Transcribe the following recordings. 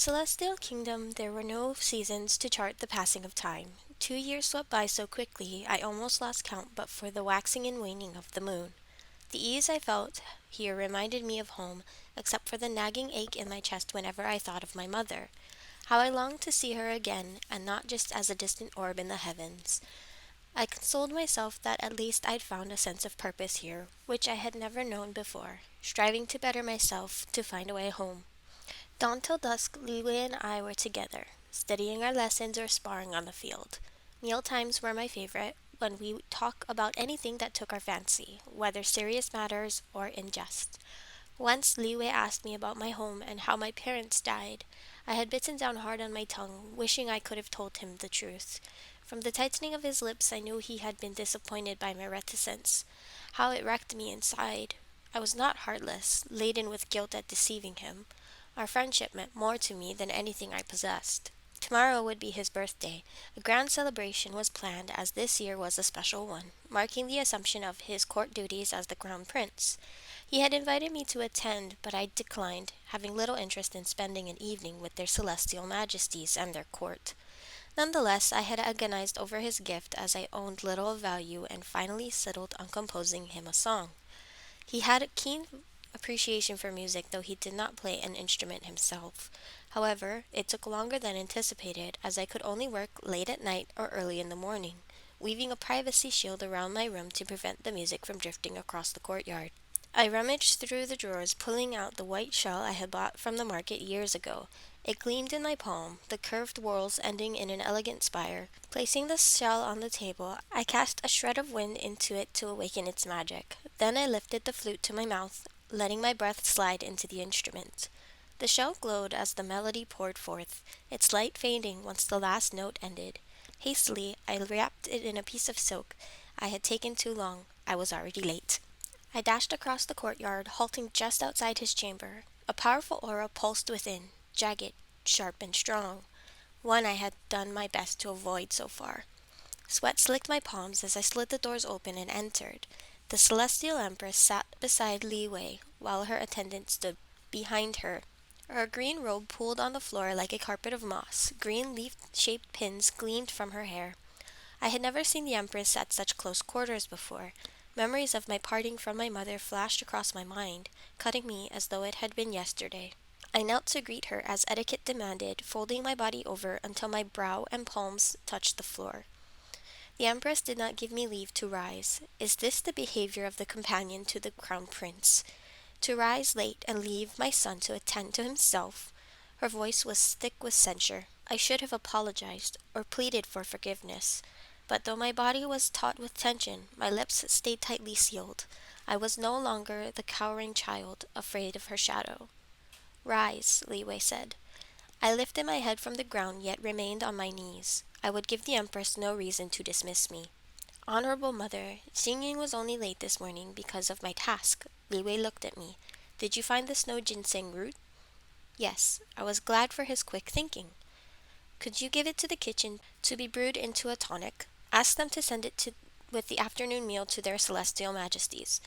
Celestial Kingdom, there were no seasons to chart the passing of time. 2 years swept by so quickly I almost lost count but for the waxing and waning of the moon. The ease I felt here reminded me of home, except for the nagging ache in my chest whenever I thought of my mother. How I longed to see her again, and not just as a distant orb in the heavens. I consoled myself that at least I'd found a sense of purpose here, which I had never known before, striving to better myself, to find a way home. Dawn till dusk, Liwei and I were together, studying our lessons or sparring on the field. Meal times were my favorite, when we would talk about anything that took our fancy, whether serious matters or in jest. Once Liwei asked me about my home and how my parents died. I had bitten down hard on my tongue, wishing I could have told him the truth. From the tightening of his lips I knew he had been disappointed by my reticence. How it wrecked me inside. I was not heartless, laden with guilt at deceiving him. Our friendship meant more to me than anything I possessed. Tomorrow would be his birthday. A grand celebration was planned, as this year was a special one, marking the assumption of his court duties as the crown prince. He had invited me to attend, but I declined, having little interest in spending an evening with their celestial majesties and their court. Nonetheless, I had agonized over his gift as I owned little of value and finally settled on composing him a song. He had a keen appreciation for music, though he did not play an instrument himself. However, it took longer than anticipated, as I could only work late at night or early in the morning, weaving a privacy shield around my room to prevent the music from drifting across the courtyard. I rummaged through the drawers, pulling out the white shell I had bought from the market years ago. It gleamed in my palm, the curved whorls ending in an elegant spire. Placing the shell on the table, I cast a shred of wind into it to awaken its magic. Then I lifted the flute to my mouth, letting my breath slide into the instrument. The shell glowed as the melody poured forth, its light fading once the last note ended. Hastily, I wrapped it in a piece of silk. I had taken too long. I was already late. I dashed across the courtyard, halting just outside his chamber. A powerful aura pulsed within, jagged, sharp, and strong, one I had done my best to avoid so far. Sweat slicked my palms as I slid the doors open and entered. The Celestial Empress sat beside Li Wei, while her attendant stood behind her. Her green robe pooled on the floor like a carpet of moss. Green leaf-shaped pins gleamed from her hair. I had never seen the Empress at such close quarters before. Memories of my parting from my mother flashed across my mind, cutting me as though it had been yesterday. I knelt to greet her as etiquette demanded, folding my body over until my brow and palms touched the floor. The Empress did not give me leave to rise. Is this the behavior of the companion to the crown prince? To rise late and leave my son to attend to himself? Her voice was thick with censure. I should have apologized, or pleaded for forgiveness. But though my body was taut with tension, my lips stayed tightly sealed. I was no longer the cowering child, afraid of her shadow. Rise, Li Wei said. I lifted my head from the ground, yet remained on my knees. I would give the Empress no reason to dismiss me. Honorable Mother, Xingying was only late this morning because of my task. Li Wei looked at me. Did you find the snow ginseng root? Yes. I was glad for his quick thinking. Could you give it to the kitchen to be brewed into a tonic? Ask them to send it with the afternoon meal to their celestial majesties.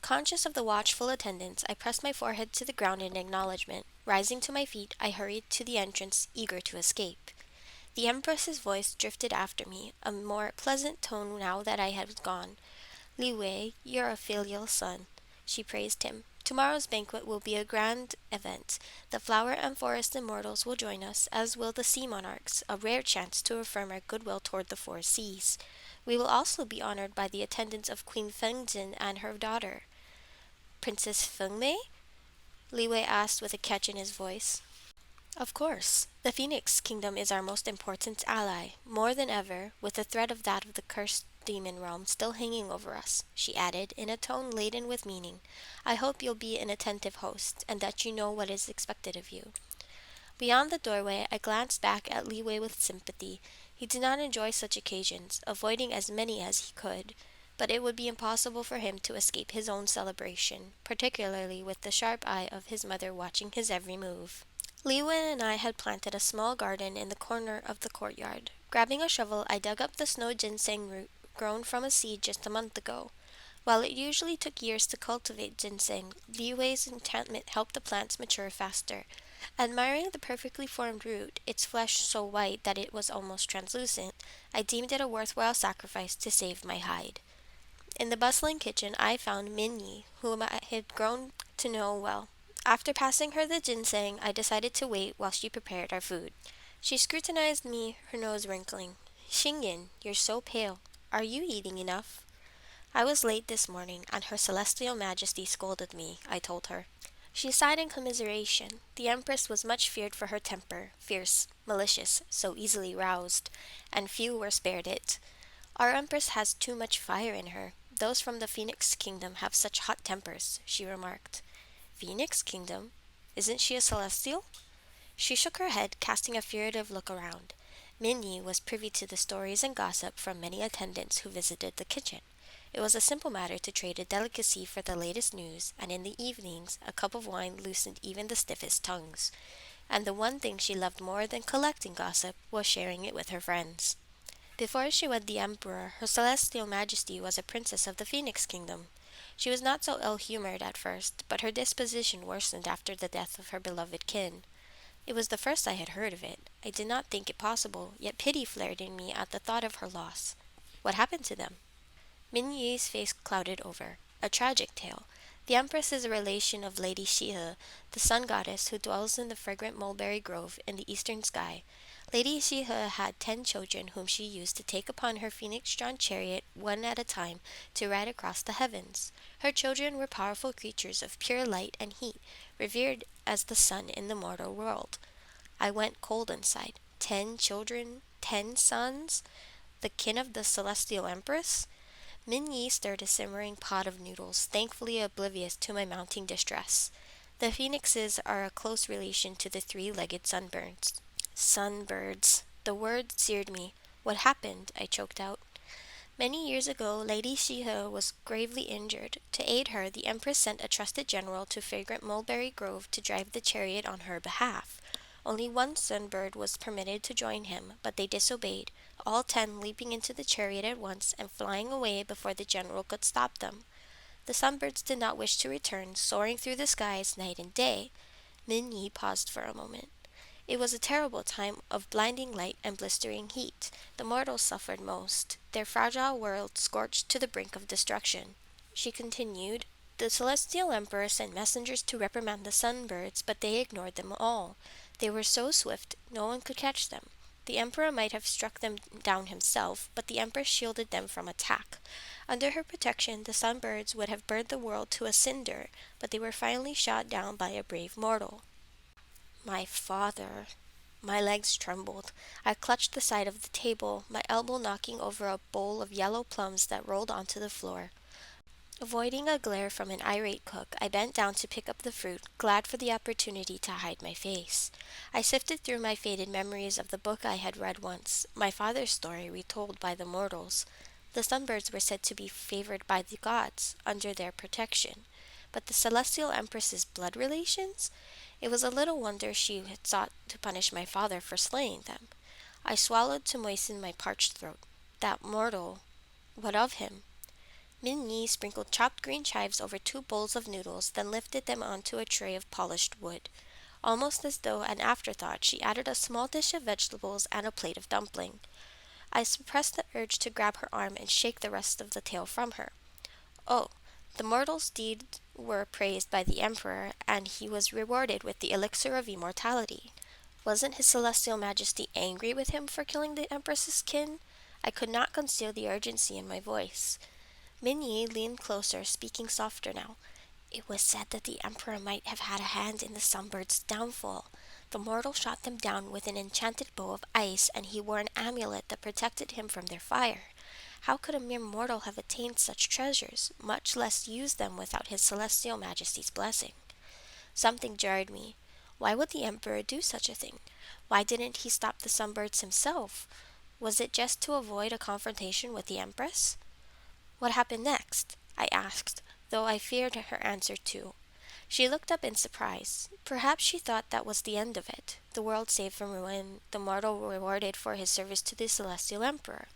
Conscious of the watchful attendants, I pressed my forehead to the ground in acknowledgement. Rising to my feet, I hurried to the entrance, eager to escape. The Empress's voice drifted after me, a more pleasant tone now that I had gone. Li Wei, you're a filial son. She praised him. Tomorrow's banquet will be a grand event. The flower and forest immortals will join us, as will the sea monarchs, a rare chance to affirm our goodwill toward the four seas. We will also be honored by the attendance of Queen Fengjin and her daughter. Princess Fengmei? Li Wei asked with a catch in his voice. Of course. The Phoenix Kingdom is our most important ally, more than ever, with the threat of that of the cursed demon realm still hanging over us, she added, in a tone laden with meaning. I hope you'll be an attentive host, and that you know what is expected of you. Beyond the doorway, I glanced back at Li Wei with sympathy. He did not enjoy such occasions, avoiding as many as he could, but it would be impossible for him to escape his own celebration, particularly with the sharp eye of his mother watching his every move. Li Wei and I had planted a small garden in the corner of the courtyard. Grabbing a shovel, I dug up the snow ginseng root grown from a seed just a month ago. While it usually took years to cultivate ginseng, Li Wei's enchantment helped the plants mature faster. Admiring the perfectly formed root, its flesh so white that it was almost translucent, I deemed it a worthwhile sacrifice to save my hide. In the bustling kitchen I found Minnie, whom I had grown to know well. After passing her the ginseng, I decided to wait while she prepared our food. She scrutinized me, her nose wrinkling. Shingen, you're so pale. Are you eating enough? I was late this morning, and Her Celestial Majesty scolded me, I told her. She sighed in commiseration. The Empress was much feared for her temper, fierce, malicious, so easily roused, and few were spared it. Our Empress has too much fire in her. Those from the Phoenix Kingdom have such hot tempers, she remarked. Phoenix Kingdom? Isn't she a celestial? She shook her head, casting a furtive look around. Minnie was privy to the stories and gossip from many attendants who visited the kitchen. It was a simple matter to trade a delicacy for the latest news, and in the evenings a cup of wine loosened even the stiffest tongues. And the one thing she loved more than collecting gossip was sharing it with her friends. Before she wed the Emperor, Her Celestial Majesty was a princess of the Phoenix Kingdom. She was not so ill-humored at first, but her disposition worsened after the death of her beloved kin. It was the first I had heard of it. I did not think it possible, yet pity flared in me at the thought of her loss. What happened to them? Min Yi's face clouded over. A tragic tale. The Empress is a relation of Lady Shihe, the sun goddess who dwells in the fragrant mulberry grove in the eastern sky. Lady Shihe had 10 children whom she used to take upon her phoenix-drawn chariot one at a time to ride across the heavens. Her children were powerful creatures of pure light and heat, revered as the sun in the mortal world. I went cold inside. 10 children, 10 sons, the kin of the celestial empress? Min Yi stirred a simmering pot of noodles, thankfully oblivious to my mounting distress. The phoenixes are a close relation to the three-legged sunbirds. Sunbirds. The word seared me. What happened? I choked out. Many years ago, Lady Shihe was gravely injured. To aid her, the Empress sent a trusted general to fragrant Mulberry Grove to drive the chariot on her behalf. Only one sunbird was permitted to join him, but they disobeyed, all 10 leaping into the chariot at once and flying away before the general could stop them. The sunbirds did not wish to return, soaring through the skies night and day. Min Yi paused for a moment. It was a terrible time of blinding light and blistering heat. The mortals suffered most, their fragile world scorched to the brink of destruction. She continued, the celestial emperor sent messengers to reprimand the sunbirds, but they ignored them all. They were so swift, no one could catch them. The emperor might have struck them down himself, but the empress shielded them from attack. Under her protection, the sunbirds would have burned the world to a cinder, but they were finally shot down by a brave mortal. My father. My legs trembled. I clutched the side of the table, my elbow knocking over a bowl of yellow plums that rolled onto the floor. Avoiding a glare from an irate cook, I bent down to pick up the fruit, glad for the opportunity to hide my face. I sifted through my faded memories of the book I had read once, my father's story retold by the mortals. The sunbirds were said to be favored by the gods, under their protection. But the celestial empress's blood relations? It was a little wonder she had sought to punish my father for slaying them. I swallowed to moisten my parched throat. That mortal, what of him? Min Yi sprinkled chopped green chives over 2 bowls of noodles, then lifted them onto a tray of polished wood. Almost as though an afterthought, she added a small dish of vegetables and a plate of dumpling. I suppressed the urge to grab her arm and shake the rest of the tale from her. Oh, the mortal's deeds were praised by the emperor, and he was rewarded with the elixir of immortality. Wasn't his celestial majesty angry with him for killing the empress's kin? I could not conceal the urgency in my voice. Min Yi leaned closer, speaking softer now. It was said that the emperor might have had a hand in the sunbird's downfall. The mortal shot them down with an enchanted bow of ice, and he wore an amulet that protected him from their fire. How could a mere mortal have attained such treasures, much less used them without his celestial majesty's blessing? Something jarred me. Why would the emperor do such a thing? Why didn't he stop the sunbirds himself? Was it just to avoid a confrontation with the empress? What happened next? I asked, though I feared her answer too. She looked up in surprise. Perhaps she thought that was the end of it, the world saved from ruin, the mortal rewarded for his service to the celestial emperor.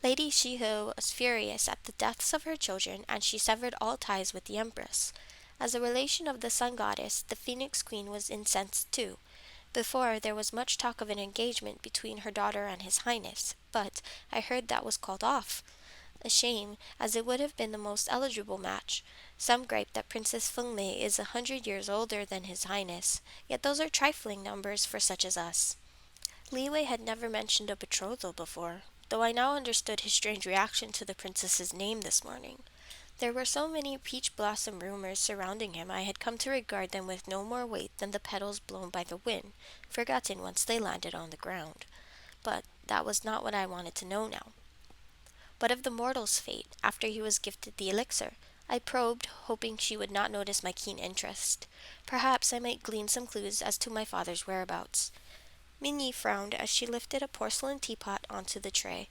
Lady Shiho was furious at the deaths of her children, and she severed all ties with the empress. As a relation of the sun goddess, the Phoenix Queen was incensed too. Before, there was much talk of an engagement between her daughter and his highness, but I heard that was called off. A shame, as it would have been the most eligible match. Some gripe that Princess Feng Mei is 100 years older than his highness, yet those are trifling numbers for such as us. Li Wei had never mentioned a betrothal before, though I now understood his strange reaction to the princess's name this morning. There were so many peach blossom rumors surrounding him I had come to regard them with no more weight than the petals blown by the wind, forgotten once they landed on the ground. But that was not what I wanted to know now. What of the mortal's fate after he was gifted the elixir? I probed, hoping she would not notice my keen interest. Perhaps I might glean some clues as to my father's whereabouts. Minnie frowned as she lifted a porcelain teapot onto the tray.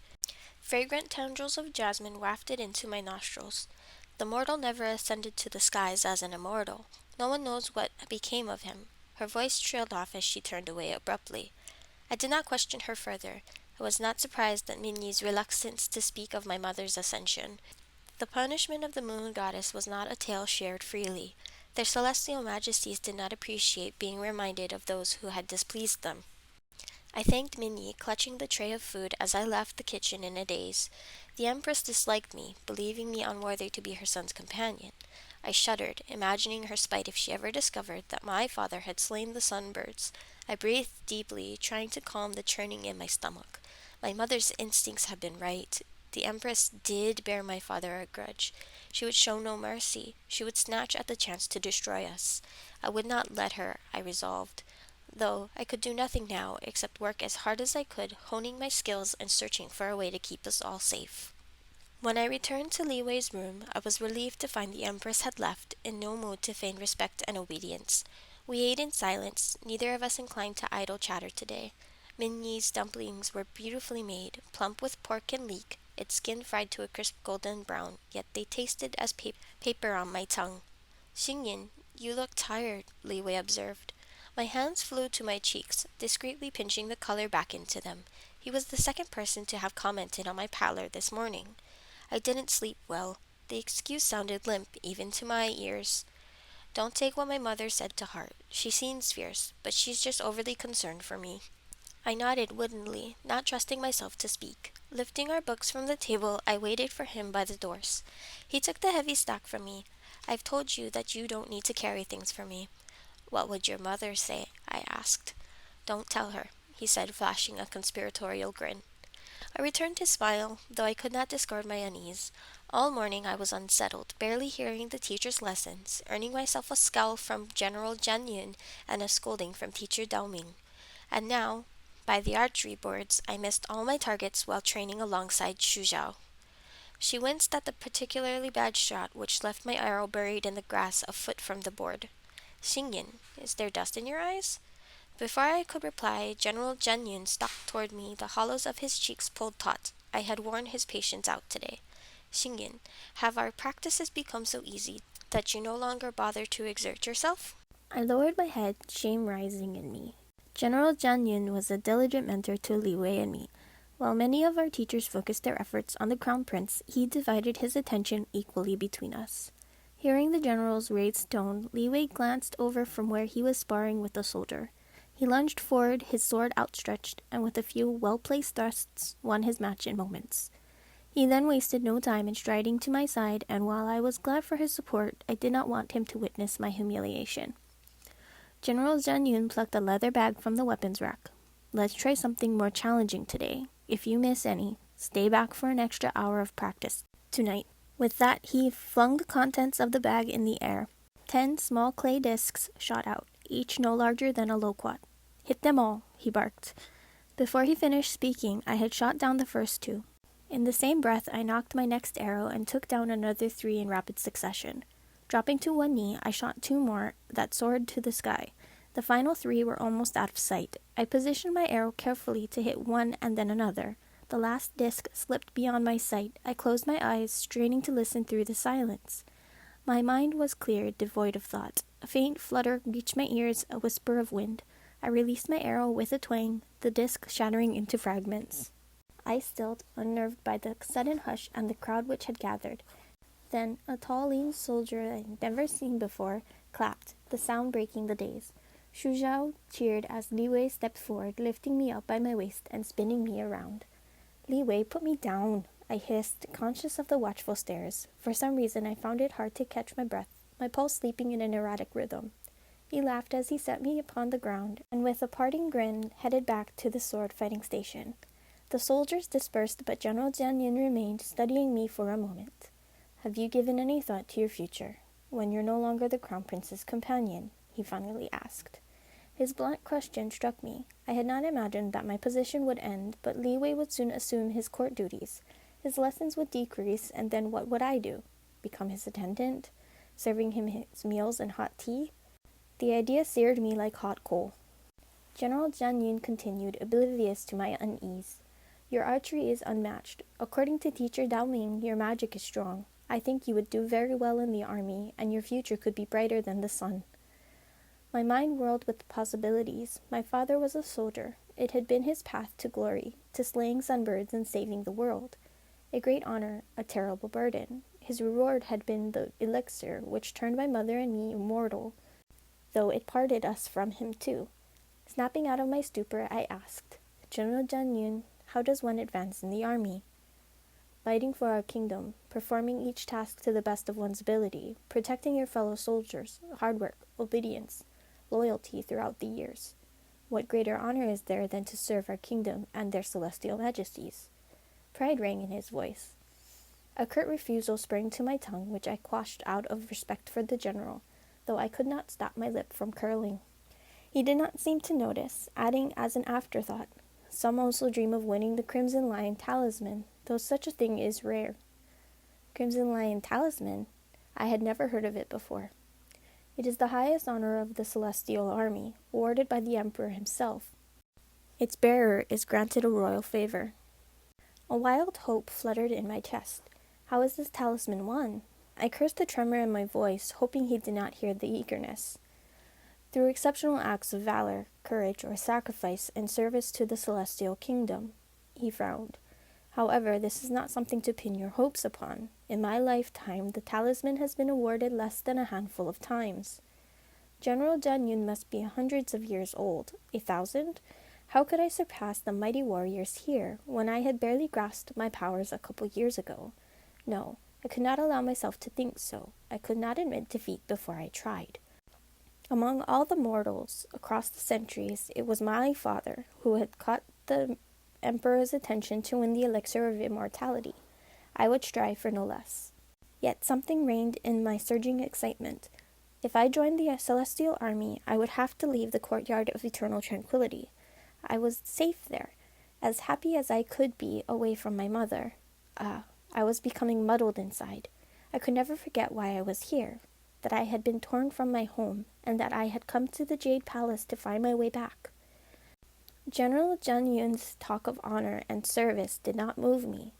Fragrant tendrils of jasmine wafted into my nostrils. The mortal never ascended to the skies as an immortal. No one knows what became of him. Her voice trailed off as she turned away abruptly. I did not question her further. I was not surprised at Minnie's reluctance to speak of my mother's ascension. The punishment of the moon goddess was not a tale shared freely. Their celestial majesties did not appreciate being reminded of those who had displeased them. I thanked Minnie, clutching the tray of food as I left the kitchen in a daze. The Empress disliked me, believing me unworthy to be her son's companion. I shuddered, imagining her spite if she ever discovered that my father had slain the sunbirds. I breathed deeply, trying to calm the churning in my stomach. My mother's instincts had been right. The Empress did bear my father a grudge. She would show no mercy. She would snatch at the chance to destroy us. I would not let her, I resolved. Though I could do nothing now except work as hard as I could, honing my skills and searching for a way to keep us all safe. When I returned to Li Wei's room, I was relieved to find the Empress had left, in no mood to feign respect and obedience. We ate in silence, neither of us inclined to idle chatter today. Minnie's dumplings were beautifully made, plump with pork and leek, its skin fried to a crisp golden brown, yet they tasted as paper on my tongue. Xingyin, you look tired, Li Wei observed. My hands flew to my cheeks, discreetly pinching the color back into them. He was the second person to have commented on my pallor this morning. I didn't sleep well. The excuse sounded limp even to my ears. Don't take what my mother said to heart. She seems fierce, but she's just overly concerned for me. I nodded woodenly, not trusting myself to speak. Lifting our books from the table, I waited for him by the doors. He took the heavy stack from me. I've told you that you don't need to carry things for me. What would your mother say? I asked. Don't tell her, he said, flashing a conspiratorial grin. I returned his smile, though I could not discard my unease. All morning I was unsettled, barely hearing the teacher's lessons, earning myself a scowl from General Jian Yun and a scolding from teacher Dao Ming. And now, by the archery boards, I missed all my targets while training alongside Xu Zhao. She winced at the particularly bad shot which left my arrow buried in the grass a foot from the board. Xingyin, is there dust in your eyes? Before I could reply, General Jian Yun stalked toward me, the hollows of his cheeks pulled taut. I had worn his patience out today. Xingyin, have our practices become so easy that you no longer bother to exert yourself? I lowered my head, shame rising in me. General Jian Yun was a diligent mentor to Li Wei and me. While many of our teachers focused their efforts on the Crown Prince, he divided his attention equally between us. Hearing the general's raised tone, Li Wei glanced over from where he was sparring with a soldier. He lunged forward, his sword outstretched, and with a few well-placed thrusts, won his match in moments. He then wasted no time in striding to my side, and while I was glad for his support, I did not want him to witness my humiliation. General Jian Yun plucked a leather bag from the weapons rack. Let's try something more challenging today. If you miss any, stay back for an extra hour of practice tonight. With that, he flung the contents of the bag in the air. 10 small clay discs shot out, each no larger than a loquat. Hit them all, he barked. Before he finished speaking, I had shot down the first 2. In the same breath, I knocked my next arrow and took down another 3 in rapid succession. Dropping to one knee, I shot 2 more that soared to the sky. The final 3 were almost out of sight. I positioned my arrow carefully to hit one and then another. The last disc slipped beyond my sight. I closed my eyes, straining to listen through the silence. My mind was clear, devoid of thought. A faint flutter reached my ears, a whisper of wind. I released my arrow with a twang, the disc shattering into fragments. I stilled, unnerved by the sudden hush and the crowd which had gathered. Then a tall, lean soldier I'd never seen before clapped, the sound breaking the daze. Shu Zhao cheered as Li Wei stepped forward, lifting me up by my waist and spinning me around. Li Wei, put me down, I hissed, conscious of the watchful stares. For some reason I found it hard to catch my breath, my pulse leaping in an erratic rhythm. He laughed as he set me upon the ground, and with a parting grin headed back to the sword-fighting station. The soldiers dispersed, but General Jianyin remained, studying me for a moment. "Have you given any thought to your future, when you're no longer the Crown Prince's companion?" he finally asked. His blunt question struck me. I had not imagined that my position would end, but Li Wei would soon assume his court duties. His lessons would decrease, and then what would I do? Become his attendant? Serving him his meals and hot tea? The idea seared me like hot coal. General Jianyin continued, oblivious to my unease. "Your archery is unmatched. According to teacher Dao Ming, your magic is strong. I think you would do very well in the army, and your future could be brighter than the sun." My mind whirled with possibilities. My father was a soldier. It had been his path to glory, to slaying sunbirds and saving the world. A great honor, a terrible burden. His reward had been the elixir which turned my mother and me immortal, though it parted us from him too. Snapping out of my stupor, I asked, "General Jianyin, how does one advance in the army?" "Fighting for our kingdom, performing each task to the best of one's ability, protecting your fellow soldiers, hard work, obedience, loyalty throughout the years. What greater honor is there than to serve our kingdom and their celestial majesties?" Pride rang in his voice. A curt refusal sprang to my tongue, which I quashed out of respect for the general, though I could not stop my lip from curling. He did not seem to notice, adding as an afterthought, "Some also dream of winning the Crimson Lion talisman, though such a thing is rare." Crimson Lion talisman? I had never heard of it before. It is the highest honor of the Celestial Army, awarded by the Emperor himself. Its bearer is granted a royal favor. A wild hope fluttered in my chest. How is this talisman won? I cursed the tremor in my voice, hoping he did not hear the eagerness. "Through exceptional acts of valor, courage, or sacrifice in service to the Celestial Kingdom." He frowned. "However, this is not something to pin your hopes upon. In my lifetime, the talisman has been awarded less than a handful of times." General Jianyin must be hundreds of years old. 1,000? How could I surpass the mighty warriors here, when I had barely grasped my powers a couple years ago? No, I could not allow myself to think so. I could not admit defeat before I tried. Among all the mortals across the centuries, it was my father who had caught the Emperor's attention to win the elixir of immortality. I would strive for no less. Yet something reigned in my surging excitement. If I joined the Celestial Army, I would have to leave the courtyard of eternal tranquility. I was safe there, as happy as I could be away from my mother. I was becoming muddled inside. I could never forget why I was here, that I had been torn from my home, and that I had come to the Jade Palace to find my way back. General Jianyun's talk of honor and service did not move me.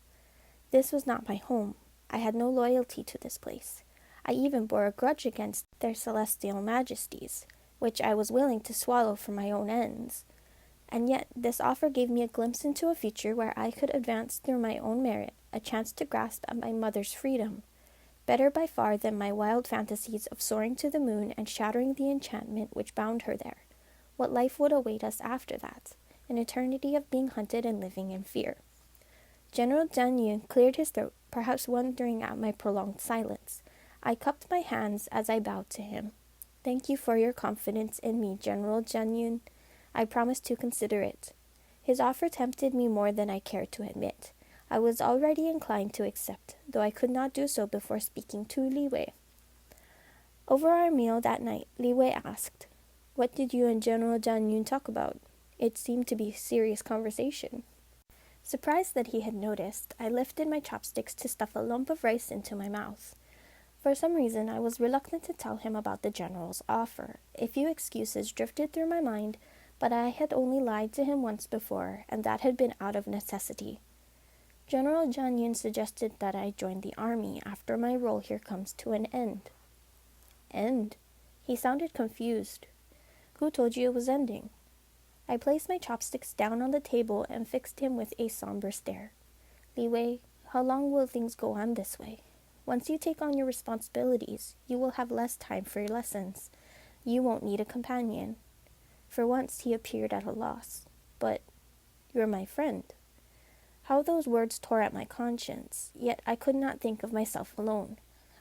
This was not my home. I had no loyalty to this place. I even bore a grudge against their celestial majesties, which I was willing to swallow for my own ends. And yet this offer gave me a glimpse into a future where I could advance through my own merit, a chance to grasp at my mother's freedom. Better by far than my wild fantasies of soaring to the moon and shattering the enchantment which bound her there. What life would await us after that? An eternity of being hunted and living in fear. General Jianyin cleared his throat, perhaps wondering at my prolonged silence. I cupped my hands as I bowed to him. "Thank you for your confidence in me, General Jianyin. I promise to consider it." His offer tempted me more than I cared to admit. I was already inclined to accept, though I could not do so before speaking to Li Wei. Over our meal that night, Li Wei asked, "What did you and General Jianyin talk about?" It seemed to be serious conversation. Surprised that he had noticed, I lifted my chopsticks to stuff a lump of rice into my mouth. For some reason, I was reluctant to tell him about the general's offer. A few excuses drifted through my mind, but I had only lied to him once before, and that had been out of necessity. General Jianyin suggested that I join the army after my role here comes to an end. End? He sounded confused. Who told you it was ending? I placed my chopsticks down on the table and fixed him with a somber stare. Li Wei, how long will things go on this way? Once you take on your responsibilities, you will have less time for your lessons. You won't need a companion. For once he appeared at a loss. But you're my friend. How those words tore at my conscience, yet I could not think of myself alone.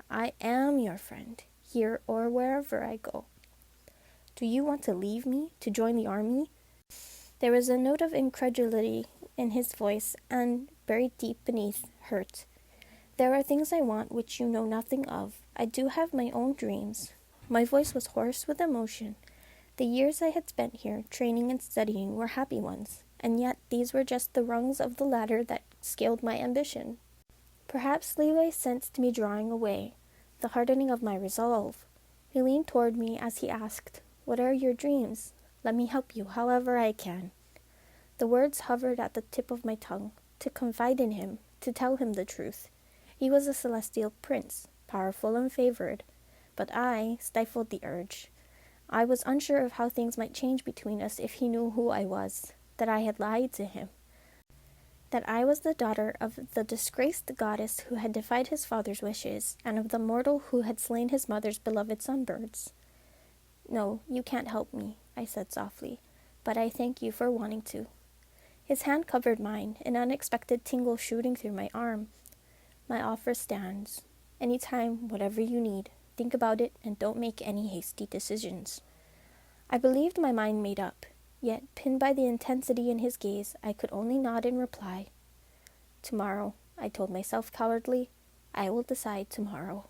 I am your friend, here or wherever I go. Do you want to leave me, to join the army? There was a note of incredulity in his voice, and buried deep beneath, hurt. There are things I want which you know nothing of. I do have my own dreams. My voice was hoarse with emotion. The years I had spent here, training and studying, were happy ones, and yet these were just the rungs of the ladder that scaled my ambition. Perhaps Leeway sensed me drawing away, the hardening of my resolve. He leaned toward me as he asked, "What are your dreams? Let me help you however I can." The words hovered at the tip of my tongue, to confide in him, to tell him the truth. He was a celestial prince, powerful and favored, but I stifled the urge. I was unsure of how things might change between us if he knew who I was, that I had lied to him, that I was the daughter of the disgraced goddess who had defied his father's wishes, and of the mortal who had slain his mother's beloved sunbirds. "No, you can't help me," I said softly, "but I thank you for wanting to." His hand covered mine, an unexpected tingle shooting through my arm. "My offer stands. Any time, whatever you need. Think about it and don't make any hasty decisions." I believed my mind made up, yet, pinned by the intensity in his gaze, I could only nod in reply. "Tomorrow," I told myself cowardly. "I will decide tomorrow."